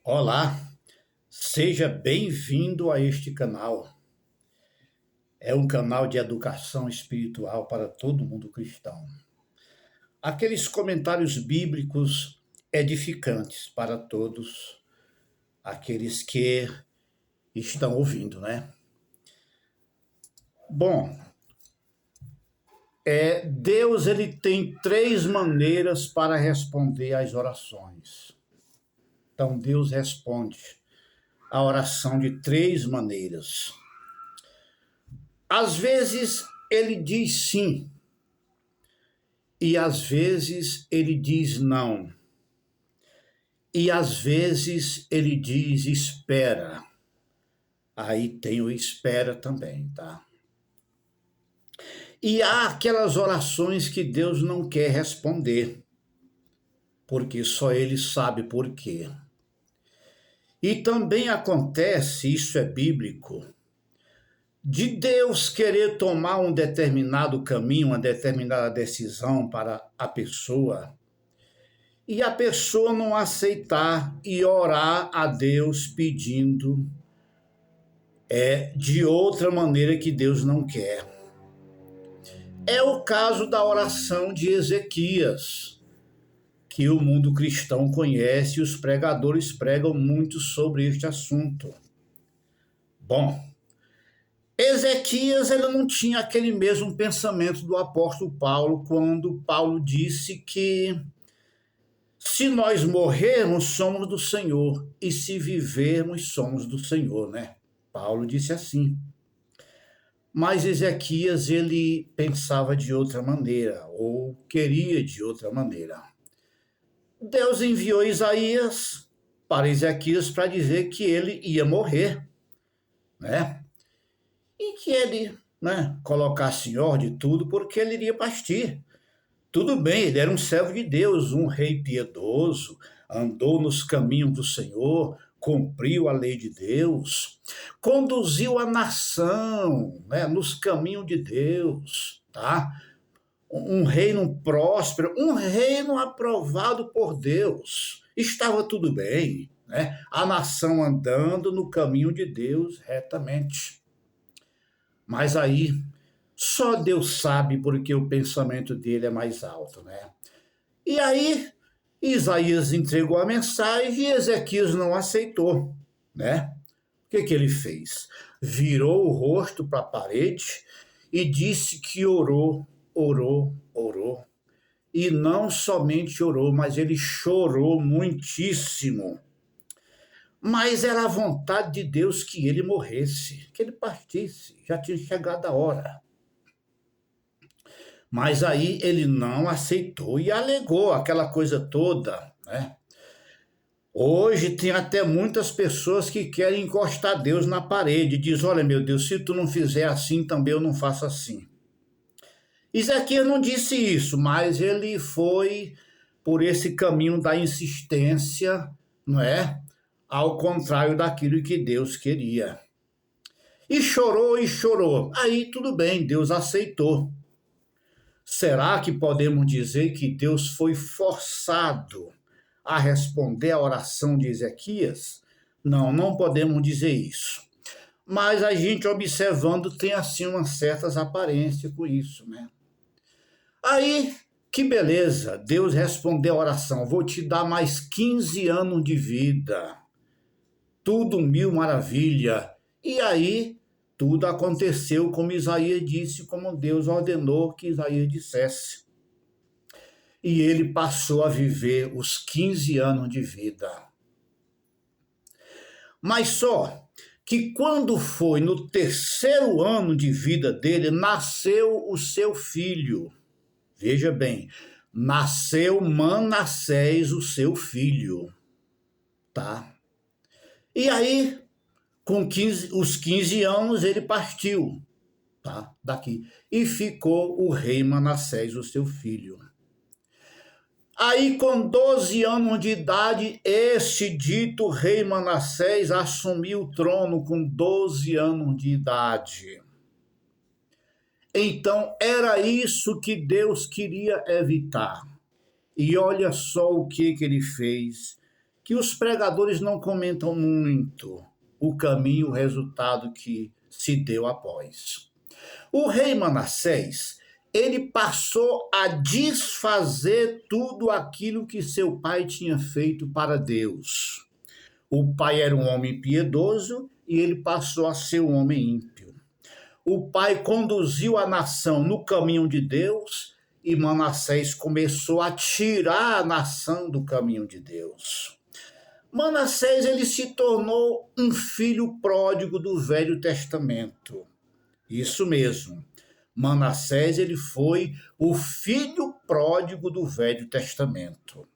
Olá, seja bem-vindo a este canal. É um canal de educação espiritual para todo mundo cristão. Aqueles comentários bíblicos edificantes para todos aqueles que estão ouvindo, né? Bom, Deus ele tem três maneiras para responder às orações. Então Deus responde a oração de três maneiras. Às vezes ele diz sim, e às vezes ele diz não. E às vezes ele diz espera. Aí tem o espera também, tá? E há aquelas orações que Deus não quer responder, porque só ele sabe por quê. E também acontece, isso é bíblico, de Deus querer tomar um determinado caminho, uma determinada decisão para a pessoa, e a pessoa não aceitar e orar a Deus pedindo de outra maneira que Deus não quer. É o caso da oração de Ezequias, que o mundo cristão conhece e os pregadores pregam muito sobre este assunto. Bom, Ezequias ele não tinha aquele mesmo pensamento do apóstolo Paulo, quando Paulo disse que se nós morrermos, somos do Senhor, e se vivermos, somos do Senhor, né? Paulo disse assim. Mas Ezequias, ele pensava de outra maneira, ou queria de outra maneira. Deus enviou Isaías para Ezequias para dizer que ele ia morrer, né? E que ele, né, colocasse em ordem tudo, porque ele iria partir. Tudo bem, ele era um servo de Deus, um rei piedoso, andou nos caminhos do Senhor, cumpriu a lei de Deus, conduziu a nação, né, nos caminhos de Deus, tá? Um reino próspero, um reino aprovado por Deus. Estava tudo bem, né? A nação andando no caminho de Deus retamente. Mas aí só Deus sabe porque o pensamento dele é mais alto, né? E aí Isaías entregou a mensagem e Ezequias não aceitou, né? O que ele fez? Virou o rosto para a parede e disse que orou, orou, orou. E não somente orou, mas ele chorou muitíssimo. Mas era a vontade de Deus que ele morresse, que ele partisse, já tinha chegado a hora. Mas aí ele não aceitou e alegou aquela coisa toda, né? Hoje tem até muitas pessoas que querem encostar Deus na parede, diz: olha, meu Deus, se tu não fizer assim, também eu não faço assim. Ezequias não disse isso, mas ele foi por esse caminho da insistência, não é? Ao contrário daquilo que Deus queria. E chorou e chorou. Aí tudo bem, Deus aceitou. Será que podemos dizer que Deus foi forçado a responder à oração de Ezequias? Não, não podemos dizer isso. Mas a gente observando tem assim umas certas aparências com isso, né? Aí, que beleza, Deus respondeu a oração, vou te dar mais 15 anos de vida, tudo mil maravilha. E aí, tudo aconteceu como Isaías disse, como Deus ordenou que Isaías dissesse. E ele passou a viver os 15 anos de vida. Mas só que quando foi no terceiro ano de vida dele, nasceu o seu filho. Veja bem, nasceu Manassés, o seu filho, tá? E aí, com os 15 anos, ele partiu, tá? Daqui. E ficou o rei Manassés, o seu filho. Aí, com 12 anos de idade, este dito rei Manassés assumiu o trono com 12 anos de idade. Então, era isso que Deus queria evitar. E olha só o que ele fez. que os pregadores não comentam muito o caminho, o resultado que se deu após. O rei Manassés, ele passou a desfazer tudo aquilo que seu pai tinha feito para Deus. O pai era um homem piedoso e ele passou a ser um homem ímpio. O pai conduziu a nação no caminho de Deus e Manassés começou a tirar a nação do caminho de Deus. Manassés, ele se tornou um filho pródigo do Velho Testamento. Isso mesmo. Manassés, ele foi o filho pródigo do Velho Testamento.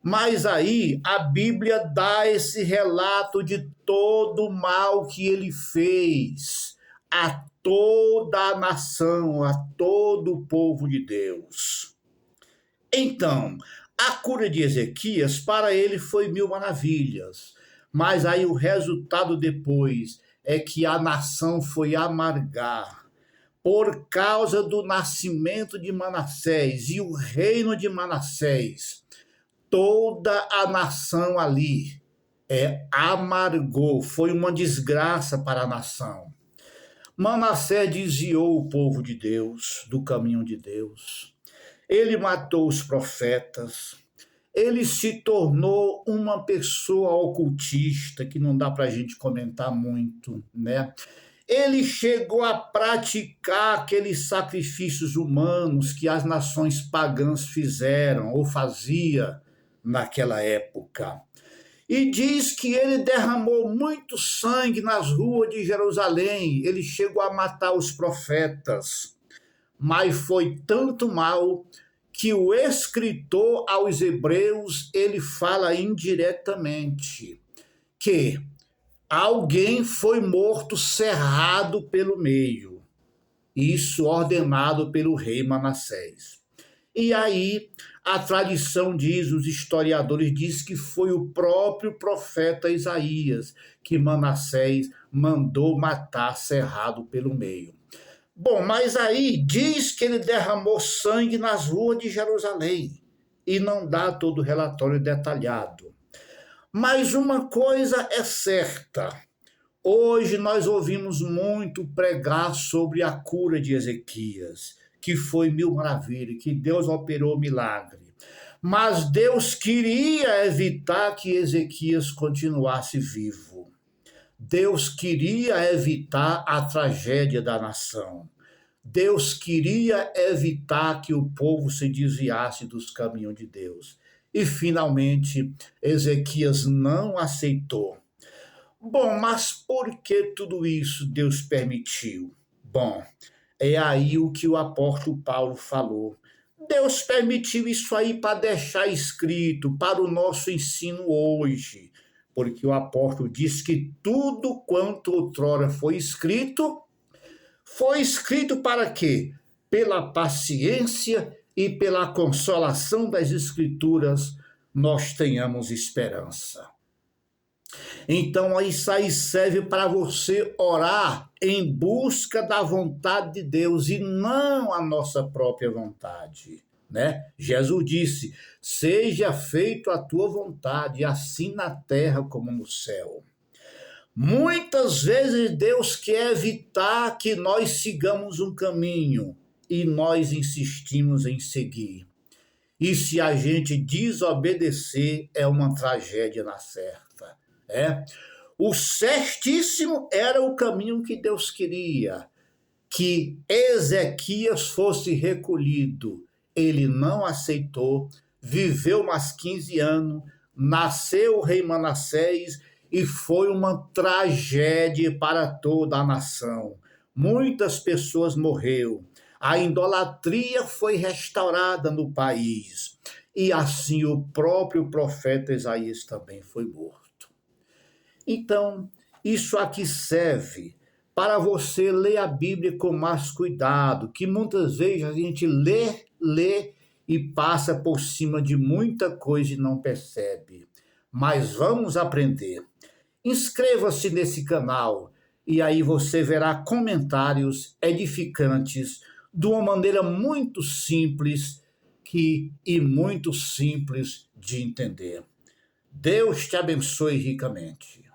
Mas aí a Bíblia dá esse relato de todo o mal que ele fez a toda a nação, a todo o povo de Deus. Então, a cura de Ezequias, para ele, foi mil maravilhas. Mas aí o resultado depois é que a nação foi amargar. Por causa do nascimento de Manassés e o reino de Manassés, toda a nação ali amargou. Foi uma desgraça para a nação. Manassés desviou o povo de Deus do caminho de Deus. Ele matou os profetas, ele se tornou uma pessoa ocultista, que não dá para a gente comentar muito, né? Ele chegou a praticar aqueles sacrifícios humanos que as nações pagãs fizeram ou fazia naquela época. E diz que ele derramou muito sangue nas ruas de Jerusalém, ele chegou a matar os profetas. Mas foi tanto mal que o escritor aos Hebreus, ele fala indiretamente que alguém foi morto cerrado pelo meio, isso ordenado pelo rei Manassés. E aí a tradição diz, os historiadores dizem que foi o próprio profeta Isaías que Manassés mandou matar cerrado pelo meio. Bom, mas aí diz que ele derramou sangue nas ruas de Jerusalém e não dá todo o relatório detalhado. Mas uma coisa é certa, hoje nós ouvimos muito pregar sobre a cura de Ezequias, que foi mil maravilhas, que Deus operou milagre. Mas Deus queria evitar que Ezequias continuasse vivo. Deus queria evitar a tragédia da nação. Deus queria evitar que o povo se desviasse dos caminhos de Deus. E, finalmente, Ezequias não aceitou. Bom, mas por que tudo isso Deus permitiu? Bom, é aí o que o apóstolo Paulo falou. Deus permitiu isso aí para deixar escrito para o nosso ensino hoje, porque o apóstolo diz que tudo quanto outrora foi escrito para quê? Pela paciência e pela consolação das Escrituras nós tenhamos esperança. Então, isso aí serve para você orar em busca da vontade de Deus e não a nossa própria vontade, né? Jesus disse, seja feita a tua vontade, assim na terra como no céu. Muitas vezes Deus quer evitar que nós sigamos um caminho e nós insistimos em seguir. E se a gente desobedecer, é uma tragédia na certa. O certíssimo era o caminho que Deus queria, que Ezequias fosse recolhido. Ele não aceitou, viveu mais 15 anos, nasceu o rei Manassés e foi uma tragédia para toda a nação. Muitas pessoas morreram. A idolatria foi restaurada no país. E assim o próprio profeta Isaías também foi morto. Então, isso aqui serve para você ler a Bíblia com mais cuidado, que muitas vezes a gente lê e passa por cima de muita coisa e não percebe. Mas vamos aprender. Inscreva-se nesse canal e aí você verá comentários edificantes de uma maneira muito simples e muito simples de entender. Deus te abençoe ricamente.